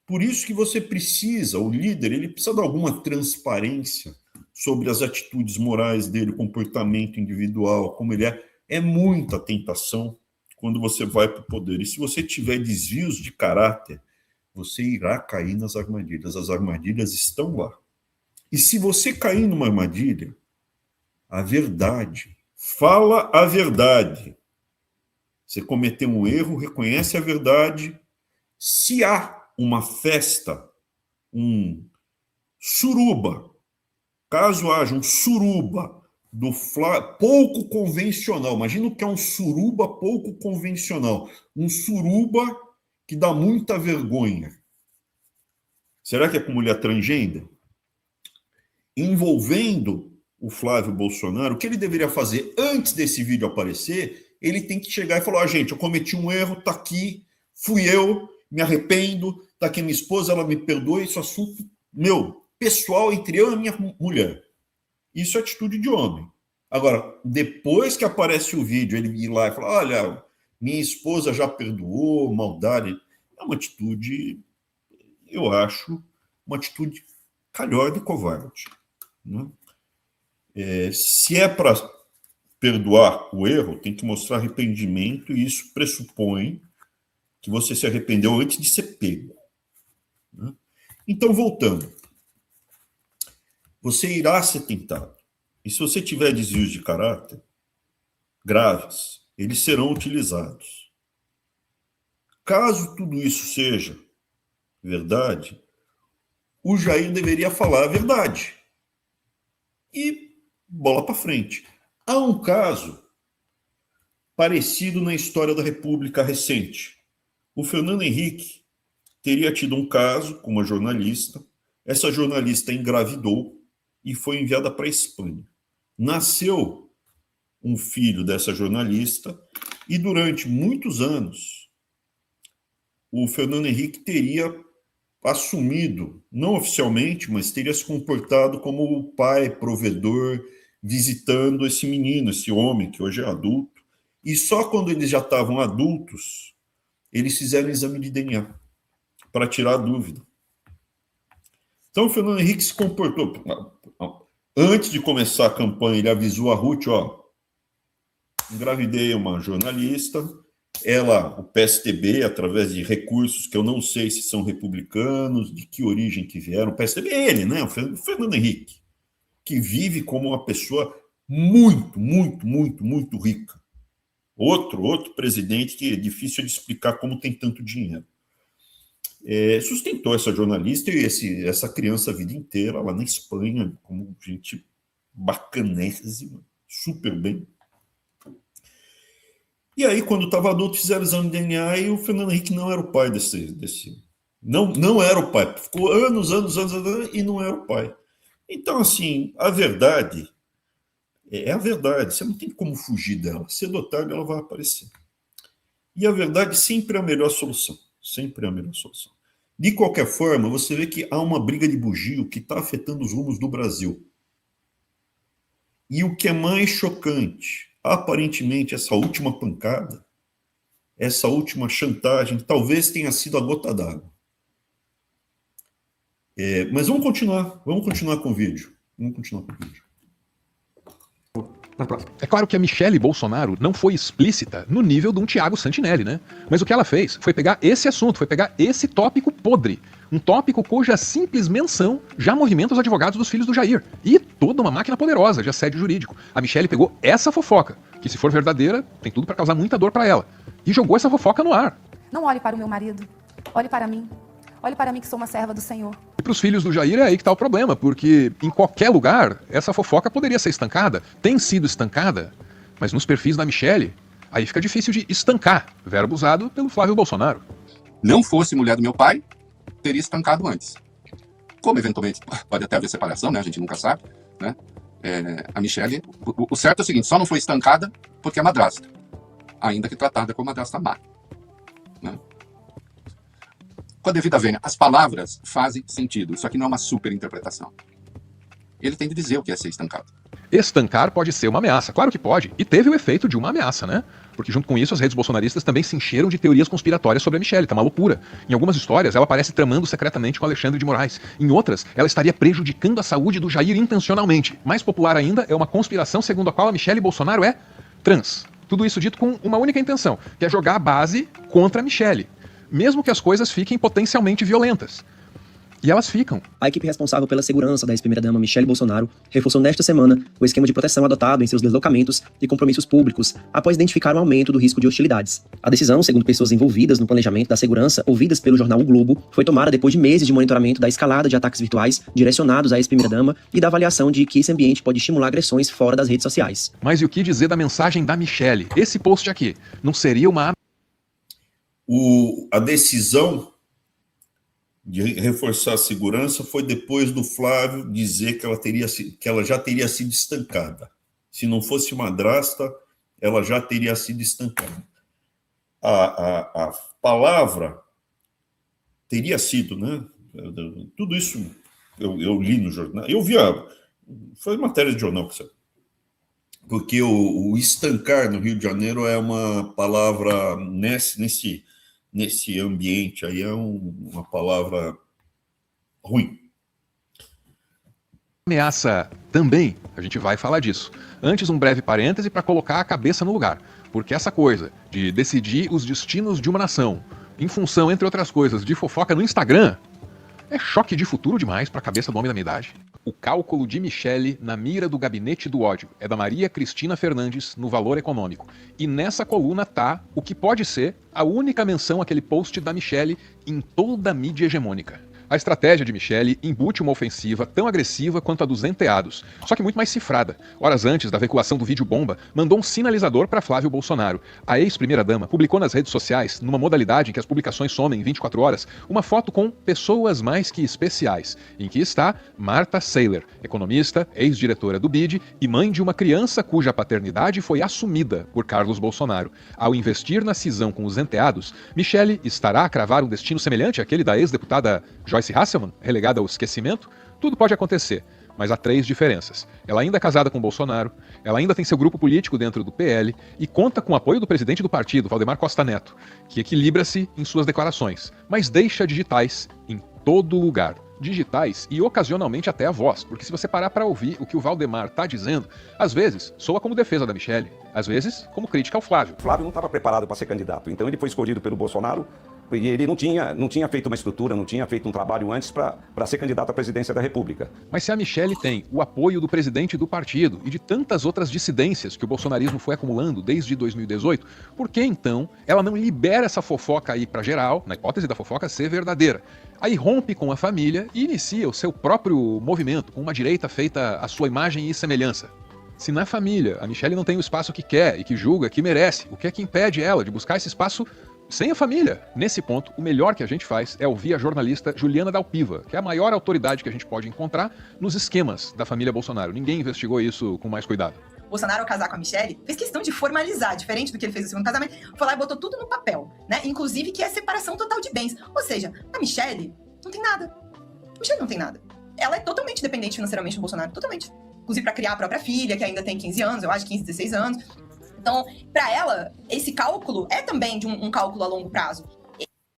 Por isso que você precisa, o líder, ele precisa dar alguma transparência sobre as atitudes morais dele, comportamento individual, como ele é. É muita tentação quando você vai para o poder. E se você tiver desvios de caráter, você irá cair nas armadilhas. As armadilhas estão lá. E se você cair numa armadilha, a verdade, fala a verdade. Você cometeu um erro, reconhece a verdade. Se há uma festa, um suruba, caso haja um suruba pouco convencional, imagina o que é um suruba pouco convencional, um suruba que dá muita vergonha. Será que é com mulher transgênera? Envolvendo o Flávio Bolsonaro, o que ele deveria fazer antes desse vídeo aparecer? Ele tem que chegar e falar: gente, eu cometi um erro, tá aqui, fui eu, me arrependo, tá aqui minha esposa, ela me perdoa, esse assunto meu, pessoal entre eu e a minha mulher. Isso é atitude de homem. Agora, depois que aparece o vídeo, ele ir lá e falar: olha, minha esposa já perdoou, maldade. É uma atitude, eu acho, uma atitude calhorda e covarde. Né? Se é para perdoar o erro, tem que mostrar arrependimento, e isso pressupõe que você se arrependeu antes de ser pego. Né? Então, voltando. Você irá ser tentado. E se você tiver desvios de caráter graves, eles serão utilizados. Caso tudo isso seja verdade, o Jair deveria falar a verdade. E bola para frente. Há um caso parecido na história da República recente. O Fernando Henrique teria tido um caso com uma jornalista. Essa jornalista engravidou e foi enviada para a Espanha. Nasceu um filho dessa jornalista e durante muitos anos o Fernando Henrique teria assumido, não oficialmente, mas teria se comportado como o pai provedor, visitando esse menino, esse homem que hoje é adulto. E só quando eles já estavam adultos, eles fizeram exame de DNA para tirar a dúvida. Então o Fernando Henrique se comportou. Antes de começar a campanha, ele avisou a Ruth: ó, engravidei uma jornalista, ela, o PSDB, através de recursos que eu não sei se são republicanos, de que origem que vieram, o PSDB é ele, né, o Fernando Henrique, que vive como uma pessoa muito, muito, muito, muito rica. Outro presidente que é difícil de explicar como tem tanto dinheiro. Sustentou essa jornalista e essa criança a vida inteira lá na Espanha, como gente bacanésima, super bem. E aí, quando estava adulto, fizeram exame de DNA e o Fernando Henrique não era o pai desse não era o pai. Ficou anos e não era o pai. Então, assim, a verdade é a verdade. Você não tem como fugir dela. Cedo ou tarde ela vai aparecer. E a verdade sempre é a melhor solução. Sempre é a melhor solução. De qualquer forma, você vê que há uma briga de bugio que está afetando os rumos do Brasil. E o que é mais chocante, aparentemente, essa última pancada, essa última chantagem, talvez tenha sido a gota d'água. Mas vamos continuar com o vídeo. É claro que a Michele Bolsonaro não foi explícita no nível de um Thiago Santinelli, né? Mas o que ela fez foi pegar esse assunto, foi pegar esse tópico podre. Um tópico cuja simples menção já movimenta os advogados dos filhos do Jair. E toda uma máquina poderosa de assédio jurídico. A Michele pegou essa fofoca, que se for verdadeira, tem tudo para causar muita dor para ela. E jogou essa fofoca no ar. Não olhe para o meu marido, olhe para mim. Olhe para mim que sou uma serva do Senhor. E para os filhos do Jair é aí que está o problema, porque em qualquer lugar essa fofoca poderia ser estancada, tem sido estancada, mas nos perfis da Michele, aí fica difícil de estancar, verbo usado pelo Flávio Bolsonaro. Não fosse mulher do meu pai, teria estancado antes. Como eventualmente pode até haver separação, né? A gente nunca sabe, né? A Michele, o certo é o seguinte, só não foi estancada porque é madrasta, ainda que tratada como madrasta má, né? Com a devida vênia, as palavras fazem sentido. Isso aqui não é uma super interpretação. Ele tem de dizer o que é ser estancado. Estancar pode ser uma ameaça, claro que pode, e teve o efeito de uma ameaça, né? Porque junto com isso as redes bolsonaristas também se encheram de teorias conspiratórias sobre a Michelle, tá uma loucura. Em algumas histórias ela aparece tramando secretamente com Alexandre de Moraes. Em outras, ela estaria prejudicando a saúde do Jair intencionalmente. Mais popular ainda é uma conspiração segundo a qual a Michelle Bolsonaro é trans. Tudo isso dito com uma única intenção, que é jogar a base contra a Michelle, mesmo que as coisas fiquem potencialmente violentas. E elas ficam. A equipe responsável pela segurança da ex-primeira-dama Michelle Bolsonaro reforçou nesta semana o esquema de proteção adotado em seus deslocamentos e compromissos públicos após identificar um aumento do risco de hostilidades. A decisão, segundo pessoas envolvidas no planejamento da segurança, ouvidas pelo jornal O Globo, foi tomada depois de meses de monitoramento da escalada de ataques virtuais direcionados à ex-primeira-dama e da avaliação de que esse ambiente pode estimular agressões fora das redes sociais. Mas e o que dizer da mensagem da Michelle? Esse post aqui não seria uma... A decisão de reforçar a segurança foi depois do Flávio dizer que ela já teria sido estancada. Se não fosse madrasta, ela já teria sido estancada. A palavra teria sido, né? Tudo isso eu li no jornal. Eu vi, foi matéria de jornal, porque o estancar no Rio de Janeiro é uma palavra nesse ambiente aí, é uma palavra ruim. Ameaça também, a gente vai falar disso. Antes, um breve parêntese para colocar a cabeça no lugar. Porque essa coisa de decidir os destinos de uma nação, em função, entre outras coisas, de fofoca no Instagram, é choque de futuro demais para a cabeça do homem da minha idade. O cálculo de Michelle na mira do gabinete do ódio é da Maria Cristina Fernandes no Valor Econômico. E nessa coluna tá o que pode ser a única menção àquele post da Michelle em toda a mídia hegemônica. A estratégia de Michelle embute uma ofensiva tão agressiva quanto a dos enteados, só que muito mais cifrada. Horas antes da veiculação do vídeo bomba, mandou um sinalizador para Flávio Bolsonaro. A ex-primeira-dama publicou nas redes sociais, numa modalidade em que as publicações somem em 24 horas, uma foto com pessoas mais que especiais, em que está Marta Saylor, economista, ex-diretora do BID e mãe de uma criança cuja paternidade foi assumida por Carlos Bolsonaro. Ao investir na cisão com os enteados, Michelle estará a cravar um destino semelhante àquele da ex-deputada Joyce Hasselman, relegada ao esquecimento? Tudo pode acontecer, mas há 3 diferenças. Ela ainda é casada com Bolsonaro, ela ainda tem seu grupo político dentro do PL e conta com o apoio do presidente do partido, Valdemar Costa Neto, que equilibra-se em suas declarações, mas deixa digitais em todo lugar. Digitais e ocasionalmente até a voz, porque se você parar para ouvir o que o Valdemar está dizendo, às vezes soa como defesa da Michelle, às vezes como crítica ao Flávio. O Flávio não estava preparado para ser candidato, então ele foi escolhido pelo Bolsonaro e ele não tinha feito uma estrutura, não tinha feito um trabalho antes para ser candidato à presidência da República. Mas se a Michelle tem o apoio do presidente do partido e de tantas outras dissidências que o bolsonarismo foi acumulando desde 2018, por que então ela não libera essa fofoca aí para geral, na hipótese da fofoca ser verdadeira? Aí rompe com a família e inicia o seu próprio movimento, com uma direita feita à sua imagem e semelhança. Se na família a Michelle não tem o espaço que quer e que julga que merece, o que é que impede ela de buscar esse espaço sem a família? Nesse ponto, o melhor que a gente faz é ouvir a jornalista Juliana Dalpiva, que é a maior autoridade que a gente pode encontrar nos esquemas da família Bolsonaro. Ninguém investigou isso com mais cuidado. Bolsonaro, ao casar com a Michelle, fez questão de formalizar, diferente do que ele fez no segundo casamento, foi lá e botou tudo no papel, né? Inclusive que é separação total de bens. Ou seja, a Michelle não tem nada. A Michelle não tem nada. Ela é totalmente dependente financeiramente do Bolsonaro, totalmente. Inclusive para criar a própria filha, que ainda tem 15 anos, eu acho, 15, 16 anos. Então, para ela, esse cálculo é também de um cálculo a longo prazo.